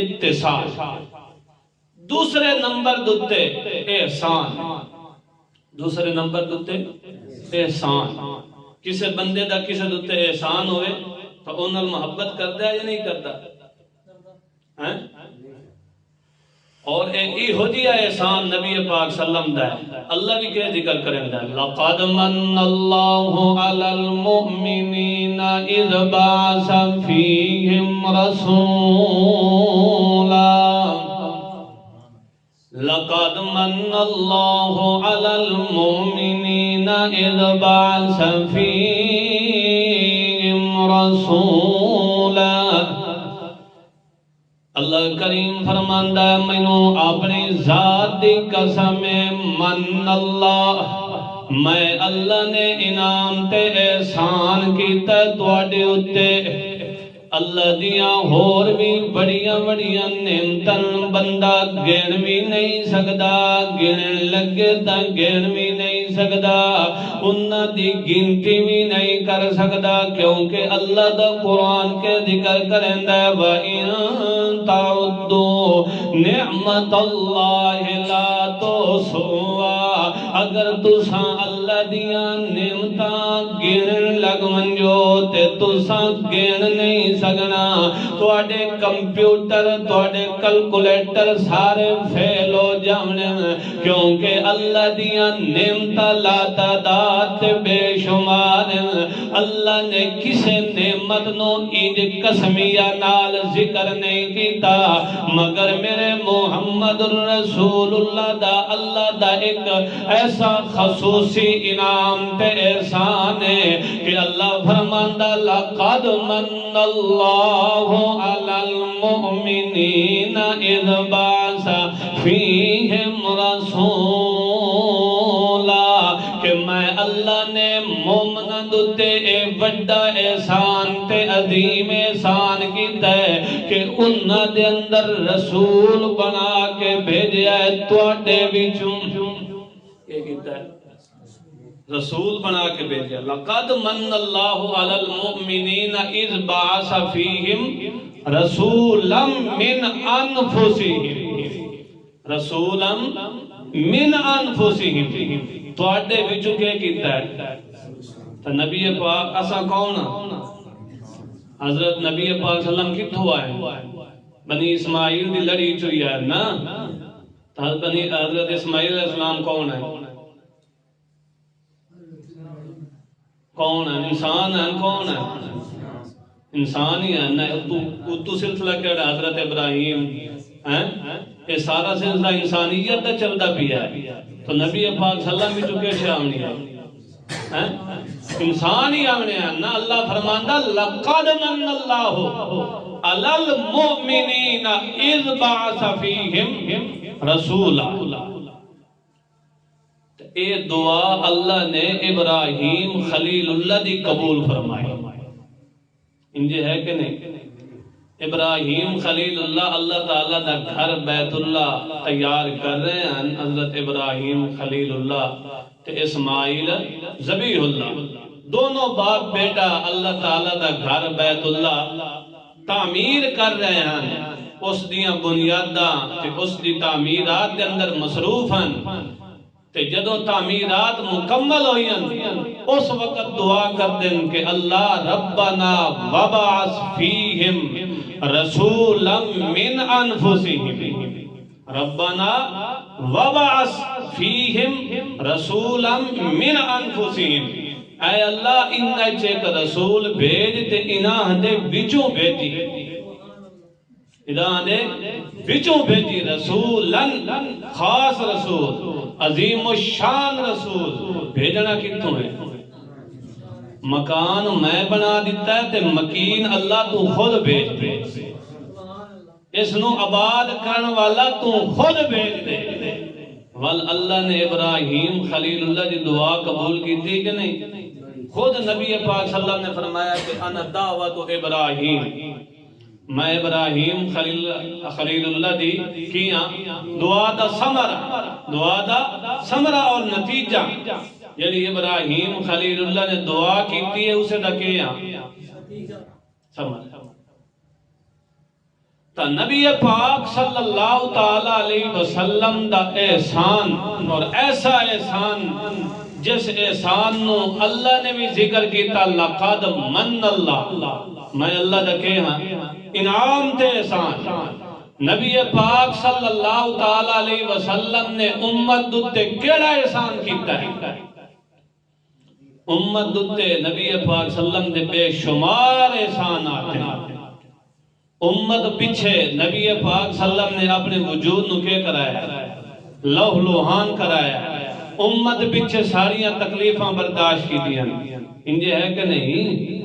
اتصال، دوسرے نمبر دتے احسان، دوسرے نمبر دتے احسان۔ کسے بندے دا کسے دتے احسان ہوئے تو انہاں محبت کردا ہے یا نہیں کردا؟ اور ایک ہو جی احسان نبی پاک صلی اللہ علیہ وسلم دا ہے۔ اللہ بھی کہ ذکر کریں دا لَقَدْ مَنَّ اللَّهُ عَلَى الْمُؤْمِنِينَ إِذْ بَعَثَ فِيهِمْ رَسُولًا لَقَدْ مَنَّ اللَّهُ عَلَى الْمُؤْمِنِينَ إِذْ بَعَثَ فِيهِمْ رَسُولًا۔ اللہ کریم فرماندا ہے مینوں اپنی ذات دی قسم من اللہ، میں اللہ نے انعام تے احسان کیتا تواڈے اُتے۔ اللہ دیاں ہور بھی بڑیاں بڑیاں نعمتاں بندہ گن بھی نہیں سکدا، گن لگے تاں گن بھی نہیں سکدا، انہاں دی گنتی بھی نہیں کر سکدا، کیونکہ اللہ دا قرآن کے ذکر کریندا ہے وَإِن تَعُدُّوا نِعْمَتَ اللَّهِ لَا تُحْصُوهَا، اگر تساں اللہ دیاں نعمتاں گن لگ منجو تے تساں گن نہیں سگنا، تواڈے کمپیوٹر تواڈے کیلکولیٹر سارے فیل ہو جاونے، کیونکہ اللہ دیاں نعمتاں لا تعداد تے بے شمار۔ اللہ نے کسے نعمت نو انج قسمیہ نال ذکر نہیں کیتا مگر میرے محمد رسول اللہ دا اللہ دا ایک ایسا خصوصی انعام تے احسان ہے کہ اللہ فرماندا لَقَدْ مَنَّ اللَّهُ عَلَى الْمُؤْمِنِينَ إِذْ بَعَثَ فِيهِمْ رَسُولًا، کہ میں اللہ نے مومناں دے اے بڑا احسان تے عظیم احسان کیتا ہے کہ انہاں دے اندر رسول بنا کے بھیجیا ہے تواڈے وچوں۔ یہ کیتا ہے رسول بنا کے بھیجا۔ لَقَدْ مَنَّ اللَّهُ عَلَى الْمُؤْمِنِينَ إِذْ بَعَثَ فِيهِمْ رَسُولًا مِّنْ أَنفُسِهِمْ، رسولا من انفسہم، تواڈے وچوں کے کیتا ہے تو نبی پاک اساں کون ہاں؟ حضرت نبی پاک صلی اللہ علیہ وسلم کتھوں آئے؟ بنی اسماعیل دی لڑی چوئی ہے نا، حضرت اسماعیل علیہ السلام کون ہے؟ کون ہے؟ انسان ہے؟ کون ہے؟ انسان ہی ہے نا۔ تو سلسلہ کیڑا حضرت ابراہیم ہیں، یہ سارا سلسلہ انسانیت دا چلدا پیا ہے، تو نبی پاک صلی اللہ علیہ وسلم کے شامل ہے انسان ہی آمنے ہیں نا۔ اللہ فرماندا لَقَدْ مَنَّ اللَّهُ عَلَى الْمُؤْمِنِينَ إِذْ بَعَثَ فِيهِمْ رَسُولًا۔ اے دعا اللہ نے ابراہیم خلیل اللہ دی قبول فرمائی، انجھے ہے کہ نہیں؟ ابراہیم خلیل اللہ اللہ تعالیٰ دا گھر بیت اللہ تیار کر رہے ہیں، حضرت ابراہیم خلیل اللہ تے اسماعیل ذبیح اللہ، دونوں باپ بیٹا اللہ تعالیٰ دا گھر بیت اللہ تعمیر کر رہے ہیں، اس دیاں بنیاداں تے اس دی تعمیرات کے اندر مصروف ہیں، تے جدوں تعمیرات مکمل ہوئی ہیں اس وقت دعا کر دیں کہ اللہ ربنا وبعث فیہم رسولا من انفسہم، ربنا وبعث فیہم رسولا من انفسہم، اے اللہ انہاں چیک رسول بھیج تے انہاں دے وچوں بھیجی، انہاں دے وچوں بھیجی، رسولن خاص رسول عظیم الشان رسول۔ بھیجنا کتوں ہے؟ مکان میں بنا دیتا ہے تے مکین اللہ تو خود بھیج دے، اس نو آباد کرن والا تو خود بھیج دے۔ وال اللہ نے ابراہیم خلیل اللہ دی دعا قبول کی تھی کہ نہیں؟ خود نبی پاک صلی اللہ علیہ وسلم نے فرمایا کہ انا دعوت ابراہیم، میں ابراہیم خلیل اللہ دی کیا دعا دا ثمرہ، دعا دا ثمرہ اور نتیجہ، یعنی ابراہیم خلیل اللہ نے دعا کیتی ہے اسے دا کیا ثمرہ۔ تا نبی پاک صلی اللہ تعالی علیہ وسلم دا احسان اور ایسا احسان جس احسان نو اللہ نے بھی ذکر کیتا لقد من اللہ میں اللہ دا کہ ہاں انعام تے احسان نبی پاک صلی اللہ تعالی علیہ وسلم نے امت دوتے کیڑا احسان کیتا ہے امت دوتے نبی پاک صلی اللہ علیہ وسلم دے بے شمار احسان آتے ہیں امت پیچھے نبی پاک صلی اللہ علیہ وسلم نے اپنے وجود نو کے کرایا لوح لوحان کرایا امت پیچھے ساریاں تکلیفاں برداشت کی دیا انجھے ہے کہ نہیں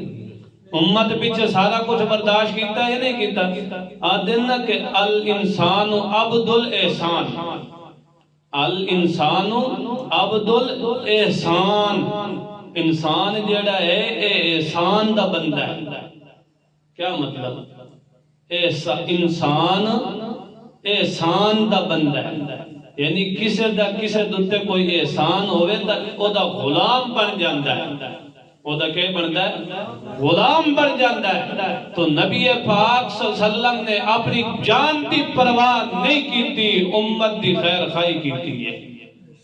امت پیچھے سارا کچھ برداشت کیتا ہے نہیں کیتا آدھنا کہ الانسان عبد الاحسان الانسان عبد الاحسان انسان جڑا ہے احسان دا بندہ ہے کیا مطلب انسان احسان دا بندہ ہے یعنی کسے دوتے کوئی احسان ہوئے تا او دا غلام بن جاندہ ہے او دا کیا بنتا ہے غلام بن جاندہ ہے تو نبی پاک صلی اللہ علیہ وسلم نے اپنی جان دی پرواہ نہیں کی تھی امت دی خیر خواہی کی تھی